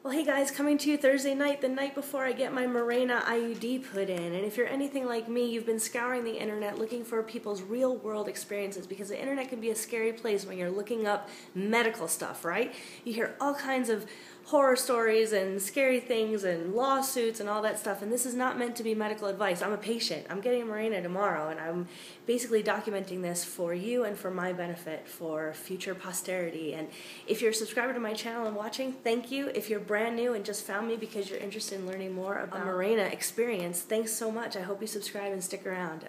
Well, hey guys, coming to you Thursday night, the night before I get my Mirena IUD put in. And if you're anything like me, you've been scouring the internet looking for people's real world experiences, because the internet can be a scary place when you're looking up medical stuff, right? You hear all kinds of horror stories and scary things and lawsuits and all that stuff, and this is not meant to be medical advice. I'm a patient. I'm getting a Mirena tomorrow, and I'm basically documenting this for you and for my benefit for future posterity. And if you're a subscriber to my channel and watching, thank you. If you're brand new and just found me because you're interested in learning more about Mirena experience, thanks so much. I hope you subscribe and stick around.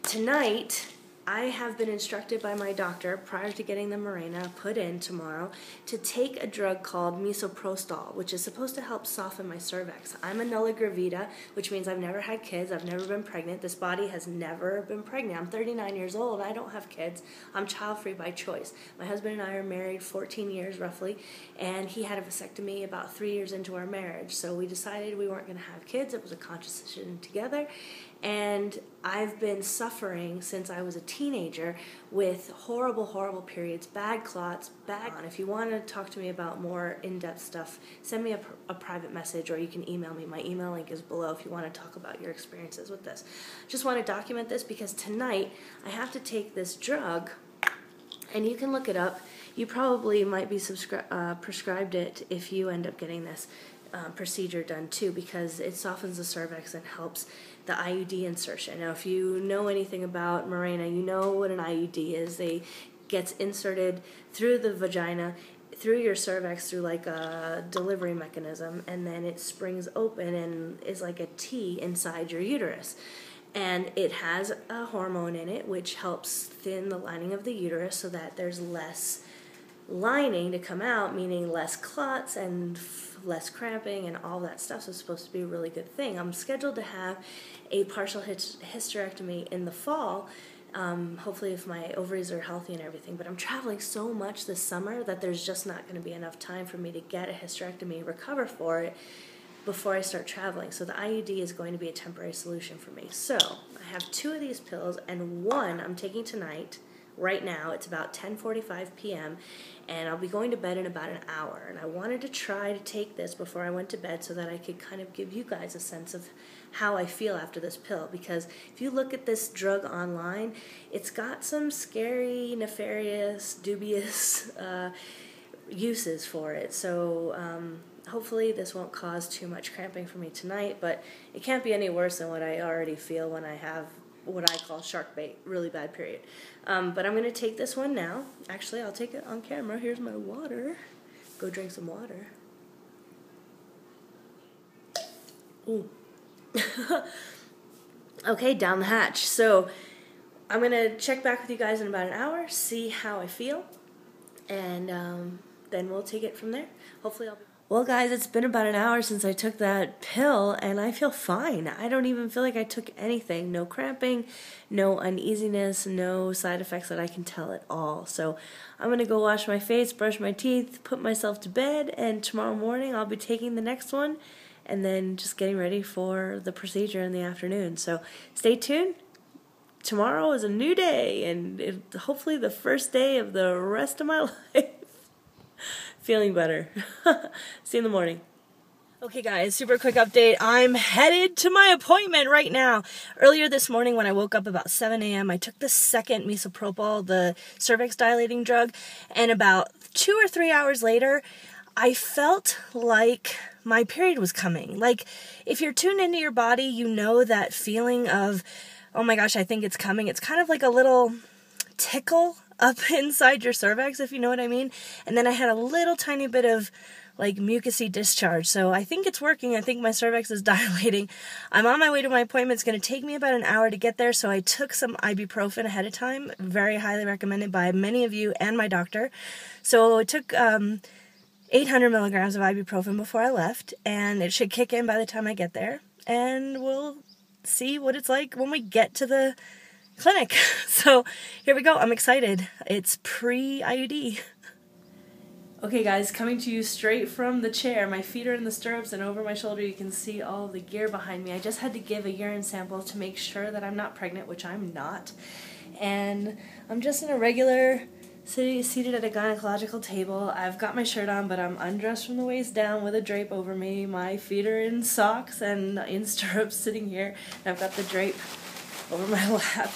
Tonight, I have been instructed by my doctor prior to getting the Mirena put in tomorrow to take a drug called misoprostol, which is supposed to help soften my cervix. I'm a nulla gravida, which means I've never had kids. I've never been pregnant. This body has never been pregnant. I'm 39 years old. I don't have kids. I'm child-free by choice. My husband and I are married 14 years roughly, and he had a vasectomy about 3 years into our marriage. So we decided we weren't going to have kids. It was a conscious decision together. And I've been suffering since I was a teenager with horrible, horrible periods, bad clots, bad. If you want to talk to me about more in-depth stuff, send me a private message, or you can email me. My email link is below if you want to talk about your experiences with this. Just want to document this because tonight I have to take this drug, and you can look it up. You probably might be prescribed it if you end up getting this procedure done too, because it softens the cervix and helps the IUD insertion. Now, if you know anything about Mirena, you know what an IUD is. They gets inserted through the vagina, through your cervix, through like a delivery mechanism, and then it springs open and is like a T inside your uterus. And it has a hormone in it which helps thin the lining of the uterus so that there's less lining to come out, meaning less clots and less cramping and all that stuff. So it's supposed to be a really good thing. I'm scheduled to have a partial hysterectomy in the fall, hopefully if my ovaries are healthy and everything, but I'm traveling so much this summer that there's just not going to be enough time for me to get a hysterectomy, recover for it before I start traveling. So the IUD is going to be a temporary solution for me. So I have 2 of these pills, and one I'm taking tonight. Right now, it's about 10:45 p.m., and I'll be going to bed in about an hour. And I wanted to try to take this before I went to bed so that I could kind of give you guys a sense of how I feel after this pill. Because if you look at this drug online, it's got some scary, nefarious, dubious uses for it. So hopefully this won't cause too much cramping for me tonight, but it can't be any worse than what I already feel when I have what I call shark bait, really bad period. But I'm going to take this one now. Actually, I'll take it on camera. Here's my water. Go drink some water. Ooh. Okay, down the hatch. So I'm going to check back with you guys in about an hour, see how I feel, and then we'll take it from there. Hopefully I'll be... Well, guys, it's been about an hour since I took that pill, and I feel fine. I don't even feel like I took anything. No cramping, no uneasiness, no side effects that I can tell at all. So I'm going to go wash my face, brush my teeth, put myself to bed, and tomorrow morning I'll be taking the next one and then just getting ready for the procedure in the afternoon. So stay tuned. Tomorrow is a new day, and hopefully the first day of the rest of my life. Feeling better. See you in the morning. Okay guys, super quick update. I'm headed to my appointment right now. Earlier this morning when I woke up about 7 a.m., I took the second misoprostol, the cervix dilating drug, and about 2 or 3 hours later, I felt like my period was coming. Like, if you're tuned into your body, you know that feeling of, oh my gosh, I think it's coming. It's kind of like a little tickle up inside your cervix, if you know what I mean. And then I had a little tiny bit of like mucousy discharge. So I think it's working. I think my cervix is dilating. I'm on my way to my appointment. It's going to take me about an hour to get there. So I took some ibuprofen ahead of time. Very highly recommended by many of you and my doctor. So I took 800 milligrams of ibuprofen before I left, and it should kick in by the time I get there. And we'll see what it's like when we get to the clinic. So here we go. I'm excited. It's pre-IUD. Okay guys, coming to you straight from the chair. My feet are in the stirrups, and over my shoulder you can see all the gear behind me. I just had to give a urine sample to make sure that I'm not pregnant, which I'm not. And I'm just in a regular Seated at a gynecological table. I've got my shirt on, but I'm undressed from the waist down with a drape over me. My feet are in socks and in stirrups sitting here. And I've got the drape over my lap.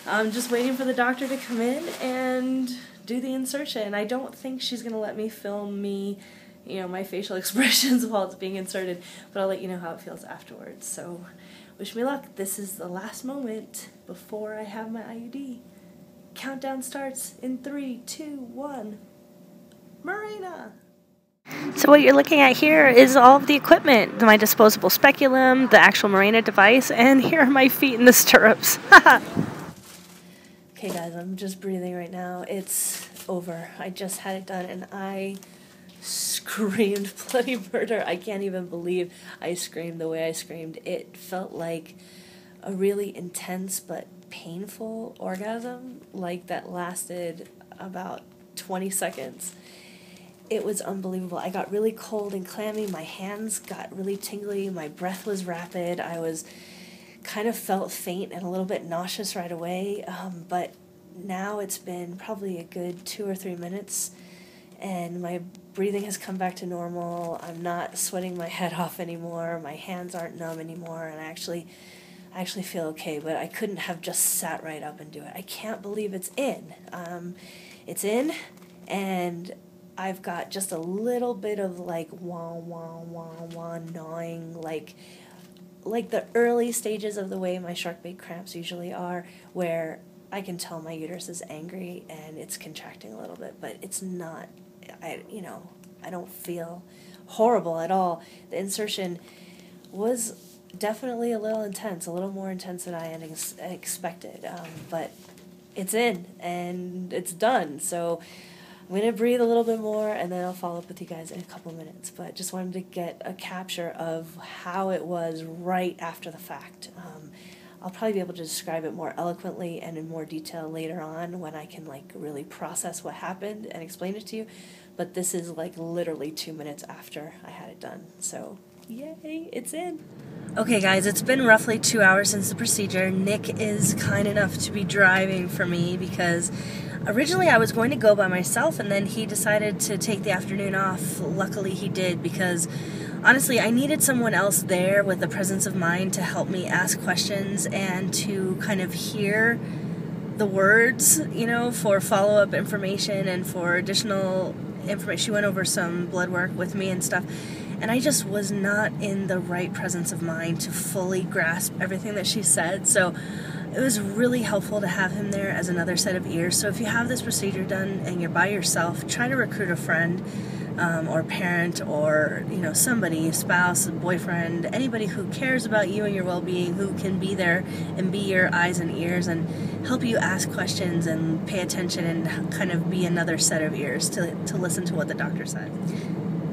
I'm just waiting for the doctor to come in and do the insertion. I don't think she's going to let me film my facial expressions while it's being inserted, but I'll let you know how it feels afterwards. So wish me luck. This is the last moment before I have my IUD. Countdown starts in 3, 2, 1. Mirena! So what you're looking at here is all of the equipment. My disposable speculum, the actual Mirena device, and here are my feet in the stirrups. Okay guys, I'm just breathing right now. It's over. I just had it done and I screamed bloody murder. I can't even believe I screamed the way I screamed. It felt like a really intense but painful orgasm, like that lasted about 20 seconds. It was unbelievable. I got really cold and clammy. My hands got really tingly. My breath was rapid. I was kind of felt faint and a little bit nauseous right away, but now it's been probably a good 2 or 3 minutes and my breathing has come back to normal. I'm not sweating my head off anymore. My hands aren't numb anymore, and I actually feel okay, but I couldn't have just sat right up and do it. I can't believe it's in. It's in, and I've got just a little bit of like wah wah wah wah gnawing, like the early stages of the way my shark bait cramps usually are, where I can tell my uterus is angry and it's contracting a little bit, but it's not. I don't feel horrible at all. The insertion was definitely a little intense, a little more intense than I had expected, but it's in and it's done. So I'm going to breathe a little bit more and then I'll follow up with you guys in a couple minutes, but just wanted to get a capture of how it was right after the fact. I'll probably be able to describe it more eloquently and in more detail later on when I can really process what happened and explain it to you, but this is literally 2 minutes after I had it done. So yay, it's in. Okay guys, it's been roughly 2 hours since the procedure. Nick is kind enough to be driving for me because originally I was going to go by myself and then he decided to take the afternoon off. Luckily he did, because honestly I needed someone else there with the presence of mind to help me ask questions and to kind of hear the words, for follow-up information and for additional information. She went over some blood work with me and stuff. And I just was not in the right presence of mind to fully grasp everything that she said. So it was really helpful to have him there as another set of ears. So if you have this procedure done and you're by yourself, try to recruit a friend or parent or somebody, spouse, boyfriend, anybody who cares about you and your well-being, who can be there and be your eyes and ears and help you ask questions and pay attention and kind of be another set of ears to listen to what the doctor said.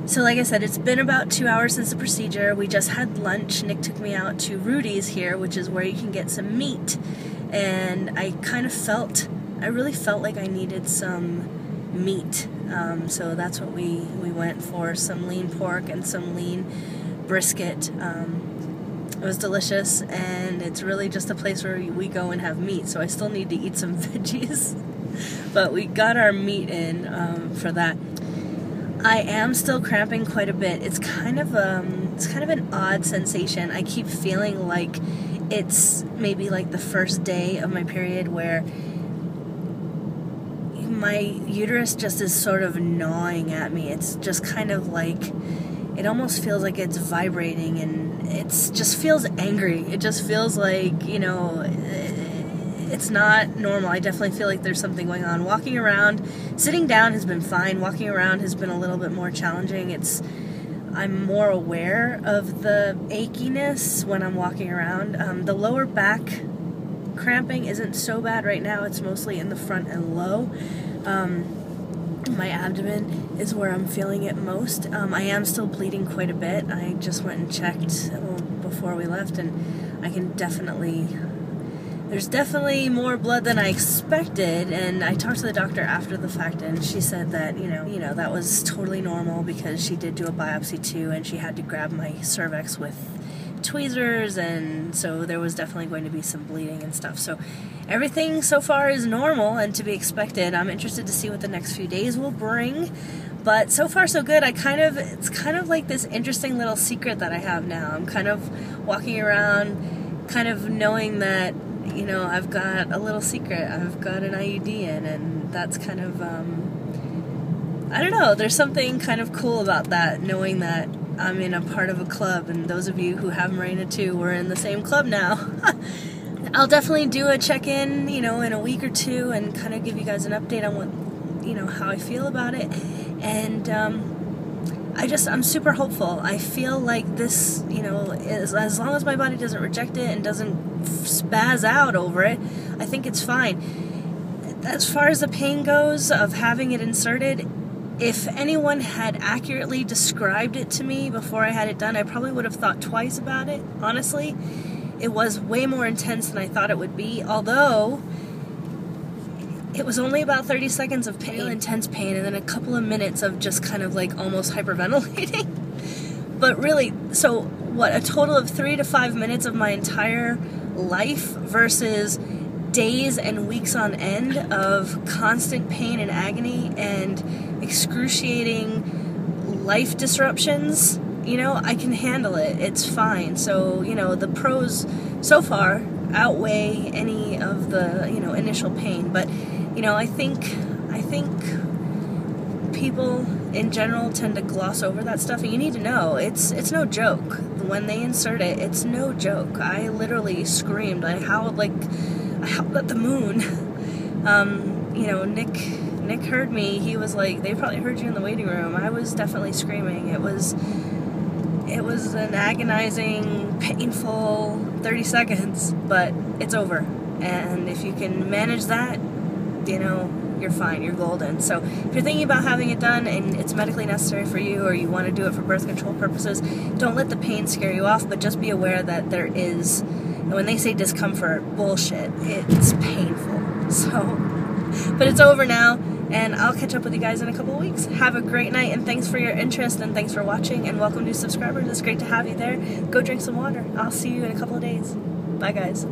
So like I said, it's been about 2 hours since the procedure. We just had lunch. Nick took me out to Rudy's here, which is where you can get some meat. And I really felt like I needed some meat. So that's what we went for, some lean pork and some lean brisket. It was delicious, and it's really just a place where we go and have meat. So I still need to eat some veggies. But we got our meat in for that. I am still cramping quite a bit. It's kind of an odd sensation. I keep feeling like it's maybe the first day of my period where my uterus just is sort of gnawing at me. It's just kind of it almost feels like it's vibrating, and it just feels angry. It just feels like, it's not normal. I definitely feel like there's something going on. Walking around, sitting down has been fine. Walking around has been a little bit more challenging. I'm more aware of the achiness when I'm walking around. The lower back cramping isn't so bad right now. It's mostly in the front and low. My abdomen is where I'm feeling it most. I am still bleeding quite a bit. I just went and checked before we left, and I can there's definitely more blood than I expected, and I talked to the doctor after the fact, and she said that, that was totally normal because she did do a biopsy too, and she had to grab my cervix with tweezers, and so there was definitely going to be some bleeding and stuff. So everything so far is normal and to be expected. I'm interested to see what the next few days will bring, but so far so good. It's kind of like this interesting little secret that I have now. I'm kind of walking around kind of knowing that, you know, I've got a little secret. I've got an IUD in, and that's kind of, I don't know, there's something kind of cool about that, knowing that I'm in a part of a club, and those of you who have Mirena too, we're in the same club now. I'll definitely do a check-in, you know, in a week or two and kind of give you guys an update on what, you know, how I feel about it. And I'm super hopeful. I feel like this, you know, as long as my body doesn't reject it and doesn't spaz out over it, I think it's fine. As far as the pain goes of having it inserted, if anyone had accurately described it to me before I had it done, I probably would have thought twice about it, honestly. It was way more intense than I thought it would be, although it was only about 30 seconds of pain, intense pain, and then a couple of minutes of just kind of like almost hyperventilating. But really, so what, a total of 3 to 5 minutes of my entire life versus days and weeks on end of constant pain and agony and excruciating life disruptions. You know, I can handle it. It's fine. So, you know, the pros so far outweigh any of the, you know, initial pain. But, you know, I think people in general tend to gloss over that stuff, and you need to know it's no joke. When they insert it, it's no joke. I literally screamed. I howled at the moon. You know, Nick heard me. He was like, they probably heard you in the waiting room. I was definitely screaming. It was an agonizing, painful 30 seconds, but it's over. And if you can manage that, you know, you're fine, you're golden. So if you're thinking about having it done and it's medically necessary for you, or you want to do it for birth control purposes, don't let the pain scare you off, but just be aware that there is, and when they say discomfort, bullshit, it's painful. So, but it's over now, and I'll catch up with you guys in a couple of weeks. Have a great night, and thanks for your interest, and thanks for watching, and welcome new subscribers. It's great to have you there. Go drink some water. I'll see you in a couple of days. Bye, guys.